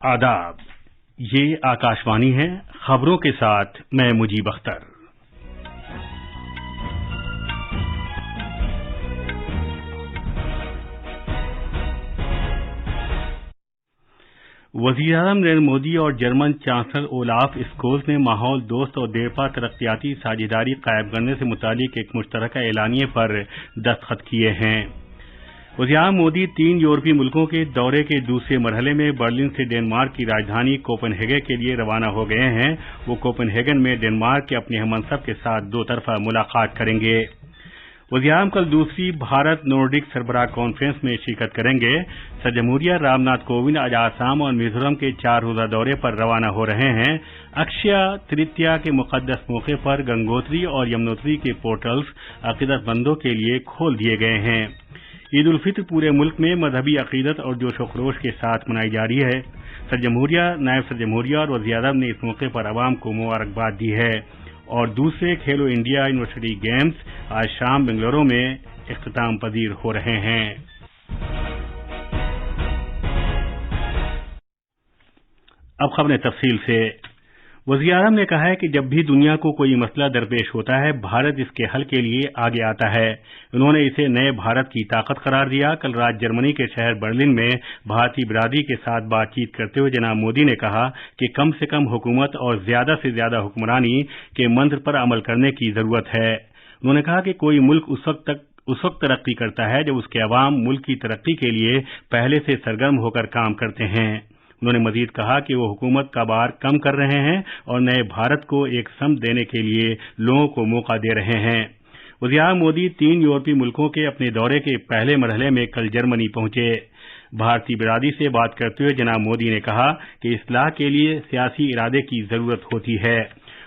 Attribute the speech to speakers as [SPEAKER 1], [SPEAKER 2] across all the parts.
[SPEAKER 1] आदाब। ये आकाशवाणी है। खबरों के साथ मैं मुजीब अख्तर। वज़ीर-ए-आज़म नरेंद्र मोदी और जर्मन चांसलर ओलाफ स्कोल्स ने माहौल दोस्त और देरपा तरक्याती साझेदारी कायम करने से मुतालिक एक मुश्तरका एलानिये पर दस्तखत किए हैं। वज़ीर-ए-आज़म मोदी 3 यूरोपीय मुल्कों के दौरे के दूसरे मरहले में बर्लिन से डेनमार्क की राजधानी कोपेनहेगन के लिए रवाना हो गए हैं। वो कोपेनहेगन में डेनमार्क के अपने हममनसब के साथ दो तरफा मुलाकात करेंगे। वज़ीर-ए-आज़म कल दूसरी भारत नॉर्डिक सरबराह कॉन्फ्रेंस में शिरकत करेंगे। सर जमहूरिया रामनाथ कोविंद आज आसाम और मिजोरम के 4 रोजा दौरे पर रवाना हो रहे हैं। अक्षय तृतीया के मुकद्दस मौके पर गंगोत्री और यमुनोत्री के पोर्टल्स अकीदतमंदों के लिए खोल दिए गए हैं। ईद उल फित्र पूरे मुल्क में मजहबी अकीदत और जोश व खरोश के साथ मनाई जा रही है। सर जमहूरिया, नायब सर जमहूरिया और वज़ीर-ए-आज़म ने इस मौके पर अवाम को मुबारकबाद दी है। और दूसरे खेलो इंडिया यूनिवर्सिटी गेम्स आज शाम बेंगलुरु में इख्तिताम पजीर हो रहे हैं। अब खबरें तफसील से। वज़ीर-ए-आज़म ने कहा है कि जब भी दुनिया को कोई मसला दरपेश होता है, भारत इसके हल के लिए आगे आता है। उन्होंने इसे नए भारत की ताकत करार दिया। कल रात जर्मनी के शहर बर्लिन में भारतीय बिरादरी के साथ बातचीत करते हुए जनाब मोदी ने कहा कि कम से कम हुकूमत और ज्यादा से ज्यादा हुक्मरानी के मंत्र पर अमल करने की जरूरत है। उन्होंने कहा कि कोई मुल्क उस वक्त तरक्की करता है जब उसके अवाम मुल्क की तरक्की के लिए पहले से सरगर्म होकर काम करते हैं। उन्होंने मजीद कहा कि वो हुकूमत का भार कम कर रहे हैं और नए भारत को एक समत देने के लिए लोगों को मौका दे रहे हैं। वज़ीर-ए-आज़म मोदी 3 यूरोपीय मुल्कों के अपने दौरे के पहले मरहले में कल जर्मनी पहुंचे। भारतीय बिरादरी से बात करते हुए जनाब मोदी ने कहा कि इस्लाह के लिए सियासी इरादे की जरूरत होती है।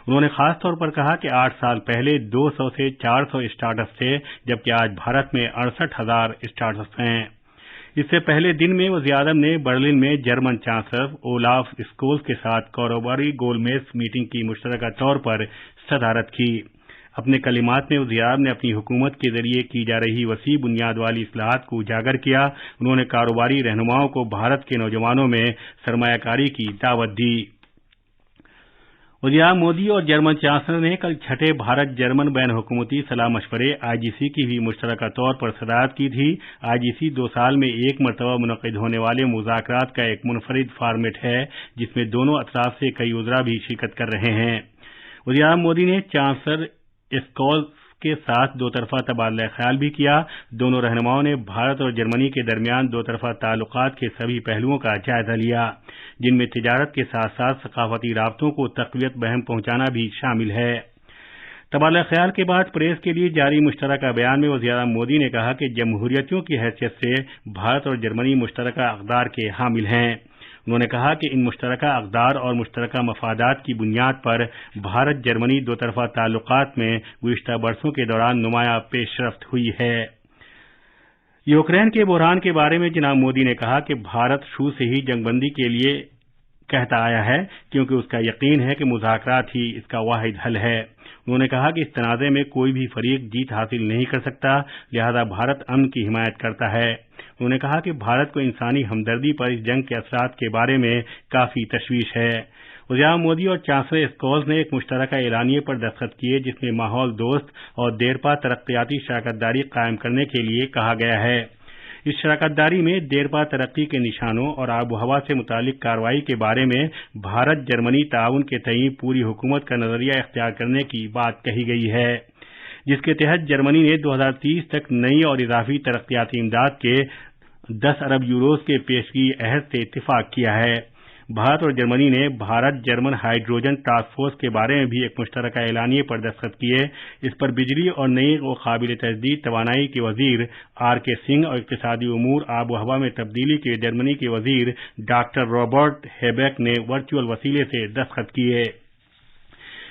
[SPEAKER 1] उन्होंने खास तौर पर कहा कि 8 साल पहले 200 से 400 स्टार्टअप थे, जबकि आज भारत में 68,000 स्टार्टअप हैं। इससे पहले दिन में वज़ीर-ए-आज़म ने बर्लिन में जर्मन चांसलर ओलाफ स्कोल्स के साथ कारोबारी गोलमेज मीटिंग की मुश्तरका तौर पर सदारत की। अपने कलिमात में वज़ीर-ए-आज़म ने अपनी हुकूमत के जरिए की जा रही वसी बुनियाद वाली इस्लाहात को उजागर किया। उन्होंने कारोबारी रहनुमाओं को भारत के नौजवानों में सरमायाकारी की दावत दी। वज़ीर-ए-आज़म मोदी और जर्मन चांसलर ने कल छठे भारत जर्मन बैन हुकूमती सलाह मशवरे आईजीसी की भी मुश्तरका तौर पर सदारत की थी। आईजीसी 2 साल में एक मरतबा मुनक़िद होने वाले मुज़ाकरात का एक मुनफरिद फॉर्मेट है, जिसमें दोनों अतराफ से कई उज़रा भी शिरकत कर रहे हैं। वज़ीर-ए-आज़म मोदी ने चांसलर स्कोल्स के साथ दो तरफा तबादला ख्याल भी किया। दोनों रहनुमाओं ने भारत और जर्मनी के दरमियान दो तरफा ताल्लुकात के सभी पहलुओं का जायजा लिया, जिनमें तिजारत के साथ साथ सकाफती राब्तों को तक़वियत बहम पहुंचाना भी शामिल है। तबादला ख्याल के बाद प्रेस के लिए जारी मुश्तरका बयान में वज़ीर-ए-आज़म मोदी ने कहा कि जमहूरियतियों की हैसियत से भारत और जर्मनी मुश्तरका अक़दार के हामिल हैं। उन्होंने कहा कि इन मुश्तरका अक़दार और मुश्तरका मफादात की बुनियाद पर भारत जर्मनी दो तरफा ताल्लुकात में गुज़िश्ता बरसों के दौरान नुमाया पेशरफ्त हुई है। यूक्रेन के बहरान के बारे में जनाब मोदी ने कहा कि भारत शुरू से ही जंगबंदी के लिए कहता आया है, क्योंकि उसका यकीन है कि मुज़ाकरात ही इसका वाहिद हल है। उन्होंने कहा कि इस तनाज़े में कोई भी फरीक जीत हासिल नहीं कर सकता, लिहाजा भारत अमन की हिमायत करता है। उन्होंने कहा कि भारत को इंसानी हमदर्दी पर इस जंग के असरात के बारे में काफी तशवीश है। वज़ीर-ए-आज़म मोदी और चांसलर स्कोल्स ने एक मुश्तरका एलानिये पर दस्तखत किए, जिसमें माहौल दोस्त और देरपा तरक्याती शराकतदारी कायम करने के लिए कहा गया है। इस शराकतदारी में देरपा तरक्की के निशानों और आबो हवा से मुतालिक कार्रवाई के बारे में भारत जर्मनी ताउन के तई पूरी हुकूमत का नजरिया इख्तियार करने की बात कही गई है, जिसके तहत जर्मनी ने 2030 तक नई और इजाफी तरक्याती इमदाद के 10 अरब यूरोज के पेशगी अहद से इत्तिफाक किया है। भारत और जर्मनी ने Bharat German hydrogen task force के बारे में भी एक मुश्तरका एलानिये पर दस्तखत किए। इस पर बिजली और नई व काबिल तजदीद तवानाई के वजीर आर.के. सिंह और इक्तिसादी उमूर आबो हवा में तब्दीली के जर्मनी के वजीर डॉक्टर रॉबर्ट हेबेक ने वर्चुअल वसीले से दस्तखत किए।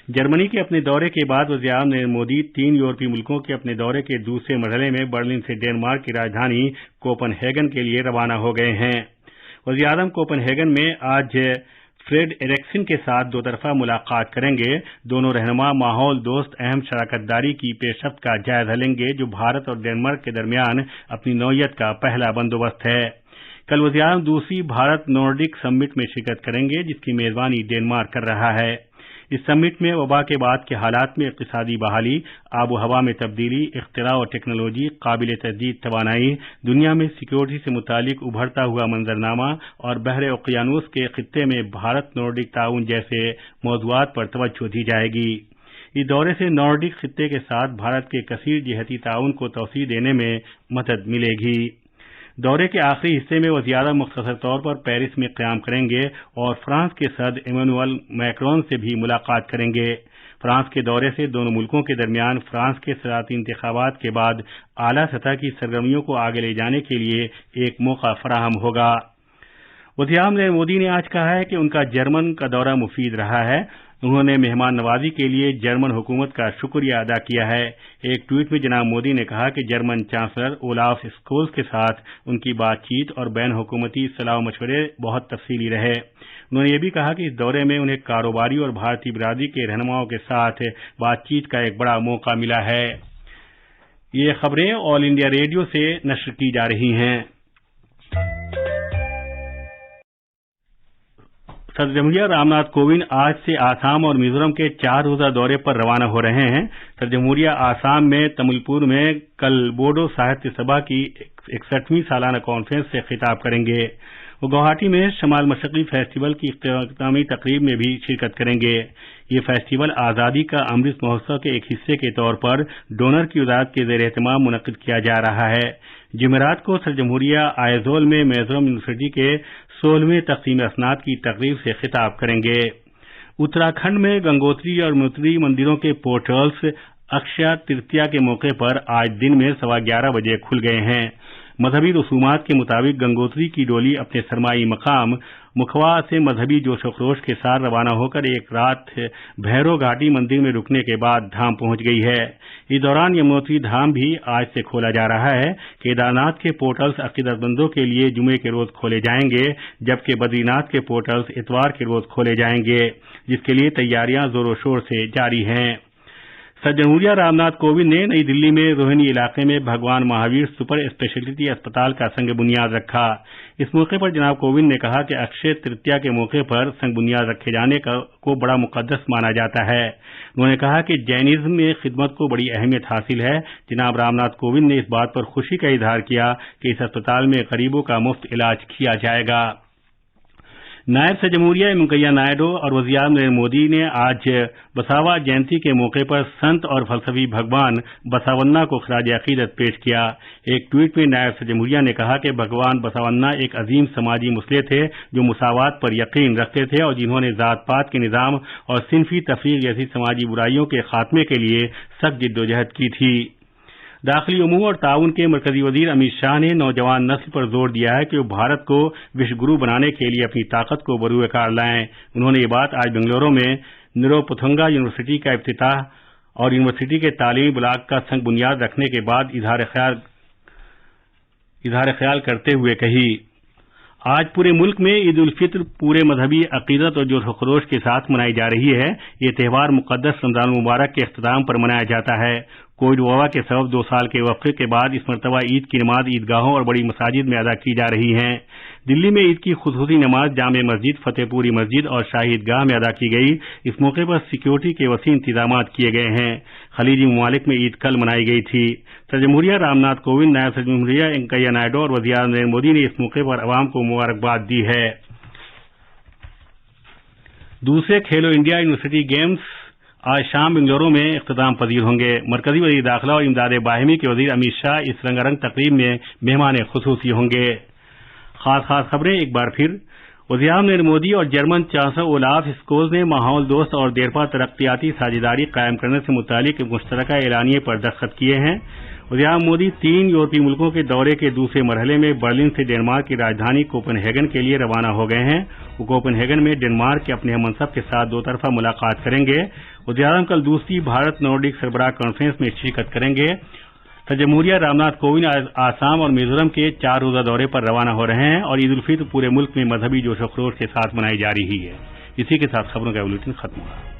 [SPEAKER 1] जर्मनी के अपने दौरे के बाद वज़ीर-ए-आज़म नरेंद्र मोदी 3 यूरोपीय मुल्कों के अपने दौरे के दूसरे मरहले में बर्लिन से डेनमार्क की राजधानी कोपेनहेगन के लिए रवाना हो गए हैं। वज़ीर-ए-आज़म कोपेनहेगन में आज फ्रेड एरिक्सन के साथ दो तरफा मुलाकात करेंगे। दोनों रहनुमा माहौल दोस्त अहम शराकतदारी की पेशरफ्त का जायजा लेंगे, जो भारत और डेनमार्क के दरमियान अपनी नौयत का पहला बंदोबस्त है। कल वज़ीर-ए-आज़म दूसरी भारत नॉर्डिक समिट में शिरकत करेंगे, जिसकी मेजबानी डेनमार्क कर रहा है। इस समिट में वबा के बाद के हालात में इक़्तिसादी बहाली, आबो हवा में तब्दीली, इख्तिरा और टेक्नोलॉजी, काबिल तजदीद तवानाई, दुनिया में सिक्योरिटी से मुतालिक उभरता हुआ मंजरनामा और बहरे ओकियानूस के खित्ते में भारत नॉर्डिक ताउन जैसे मौज़ूआत पर तवज्जो दी जाएगी। इस दौरे से नॉर्डिक खित्ते के साथ भारत के कसीर जिहती ताउन को तौसीह देने में मदद मिलेगी। दौरे के आखिरी हिस्से में वज़ीर-ए-आज़म मुख्तसर तौर पर पेरिस में क़याम करेंगे और फ्रांस के सदर इमैनुअल मैक्रोन से भी मुलाकात करेंगे। फ्रांस के दौरे से दोनों मुल्कों के दरमियान फ्रांस के सदारती इंतखाबात के बाद आला सतह की सरगर्मियों को आगे ले जाने के लिए एक मौका फराहम होगा। वज़ीर-ए-आज़म नरेंद्र मोदी ने आज कहा है कि उनका जर्मन का दौरा मुफीद रहा है। उन्होंने मेहमान नवाजी के लिए जर्मन हुकूमत का शुक्रिया अदा किया है। एक ट्वीट में जनाब मोदी ने कहा कि जर्मन चांसलर ओलाफ स्कोल्स के साथ उनकी बातचीत और बैन हुकूमती सलाह मशवरे बहुत तफसीली रहे। उन्होंने ये भी कहा कि इस दौरे में उन्हें कारोबारी और भारतीय बिरादरी के रहनुमाओं के साथ बातचीत का एक बड़ा मौका मिला है। ये खबरें ऑल इंडिया रेडियो से नश्र की जा रही हैं। सदर जमहूरिया रामनाथ कोविंद आज से आसाम और मिजोरम के 4 रोजा दौरे पर रवाना हो रहे हैं। सदर जमहूरिया आसाम में तमुलपुर में कल बोडो साहित्य सभा की 61वीं सालाना कॉन्फ्रेंस से खिताब करेंगे। वो गुवाहाटी में शमाल मशरक़ी फेस्टिवल की इख्तितामी तकरीब में भी शिरकत करेंगे। ये फेस्टिवल आज़ादी का अमृत महोत्सव के एक हिस्से के तौर पर डोनर की उदारत के ज़ेर एहतमाम मुनक़्क़िद किया जा रहा है। जुमेरात को सदर जमहूरिया आइजोल में मिजोरम यूनिवर्सिटी के 16वें तक़सीम असनाद की तकरीब से खिताब करेंगे। उत्तराखंड में गंगोत्री और यमुनोत्री मंदिरों के पोर्टल्स अक्षय तृतीया के मौके पर आज दिन में 11:15 बजे खुल गए हैं। मजहबी रसूमात के मुताबिक गंगोत्री की डोली अपने सरमाई मकाम मुखवा से मजहबी जोश खरोश के साथ रवाना होकर एक रात भैरो घाटी मंदिर में रुकने के बाद धाम पहुंच गई है। इस दौरान यमुनोत्री धाम भी आज से खोला जा रहा है। केदारनाथ के पोर्टल्स अकीदतमंदों के लिए जुमे के रोज खोले जाएंगे, जबकि बद्रीनाथ के पोर्टल्स इतवार के रोज खोले जाएंगे, जिसके लिए तैयारियां जोरों शोर से जारी हैं। सदर जमहूरिया रामनाथ कोविंद ने नई दिल्ली में रोहिणी इलाके में भगवान महावीर सुपर स्पेशलिटी अस्पताल का संग बुनियाद रखा। इस मौके पर जनाब कोविंद ने कहा कि अक्षय तृतीया के मौके पर संग बुनियाद रखे जाने को बड़ा मुकद्दस माना जाता है। उन्होंने कहा कि जैनिज्म में खिदमत को बड़ी अहमियत हासिल है। जनाब रामनाथ कोविंद ने इस बात पर खुशी का इजहार किया कि इस अस्पताल में गरीबों का मुफ्त इलाज किया जाएगा। नायब सदर जमहूरिया वेंकैया नायडू और वज़ीर-ए-आज़म नरेंद्र मोदी ने आज बसावा जयंती के मौके पर संत और फलसफी भगवान बसावन्ना को खराज अकीदत पेश किया। एक ट्वीट में नायब सदर जमहूरिया ने कहा कि भगवान बसावन्ना एक अजीम समाजी मुसले थे जो मुसावात पर यकीन रखते थे और जिन्होंने जात पात के निज़ाम और सिनफी तफरीक जैसी समाजी बुराइयों के खात्मे के लिए सख्त जिद्दोजहद की थी। दाखिली उमूर और ताउन के मरकजी वजीर अमित शाह ने नौजवान नस्ल पर जोर दिया है कि वो भारत को विश्व गुरु बनाने के लिए अपनी ताकत को बरूए कार लाएं। उन्होंने ये बात आज बेंगलुरु में निरोपथुंगा यूनिवर्सिटी का इफ्तिताह और यूनिवर्सिटी के तालीमी ब्लॉक का संग बुनियाद रखने के बाद इजहार ख्याल करते हुए कही। आज पूरे मुल्क में ईद उल फित्र पूरे मजहबी अकीदत और जोश खरोश के साथ मनाई जा रही है। ये त्यौहार मुकद्दस रमजान मुबारक के इख्तिताम पर मनाया जाता है। कोविड वबा के सबब 2 साल के वक्फे के बाद इस मरतबा ईद की नमाज ईदगाहों और बड़ी मसाजिद में अदा की जा रही है। दिल्ली में ईद की खुसूसी नमाज जामे मस्जिद, फतेहपुरी मस्जिद और शाही ईदगाह में अदा की गई। इस मौके पर सिक्योरिटी के वसी इंतजाम किए गए हैं। खलीजी ममालिक में ईद कल मनाई गई थी। सदर जमहूरिया रामनाथ कोविंद, नायब सदर जमहूरिया वेंकैया नायडू और वज़ीर-ए-आज़म नरेंद्र मोदी ने इस मौके पर अवाम को मुबारकबाद दी है। दूसरे खेलो इंडिया यूनिवर्सिटी गेम्स आज शाम बेंगलुरु में इख्तिताम पजीर होंगे। मरकजी वज़ीर दाखिला और इमदाद बाहिमी के वज़ीर अमित शाह इस रंगारंग तकरीब में मेहमान खुसूसी होंगे। खास खबरें एक बार फिर। वज़ीर-ए-आज़म नरेंद्र मोदी और जर्मन चांसलर ओलाफ स्कोल्स ने माहौल दोस्त और देरपा तरक्याती साझेदारी कायम करने से मुतालिक मुश्तरका एलानिये पर दस्तखत किए हैं। वज़ीर-ए-आज़म मोदी 3 यूरोपीय मुल्कों के दौरे के दूसरे मरहले में बर्लिन से डेनमार्क की राजधानी कोपेनहेगन के लिए रवाना हो गए हैं। वो कोपेनहेगन में डेनमार्क के अपने हममनसब के साथ 2 तरफा मुलाकात करेंगे। वज़ीर-ए-आज़म कल दूसरी भारत नॉर्डिक सरबराह कॉन्फ्रेंस में शिरकत करेंगे। सदर जमहूरिया रामनाथ कोविंद आज आसाम और मिजोरम के 4 रोजा दौरे पर रवाना हो रहे हैं और ईद उल फित्र पूरे मुल्क में मजहबी जोश खरोश के साथ मनाई जा रही है। इसी के साथ खबरों का बुलेटिन खत्म हुआ।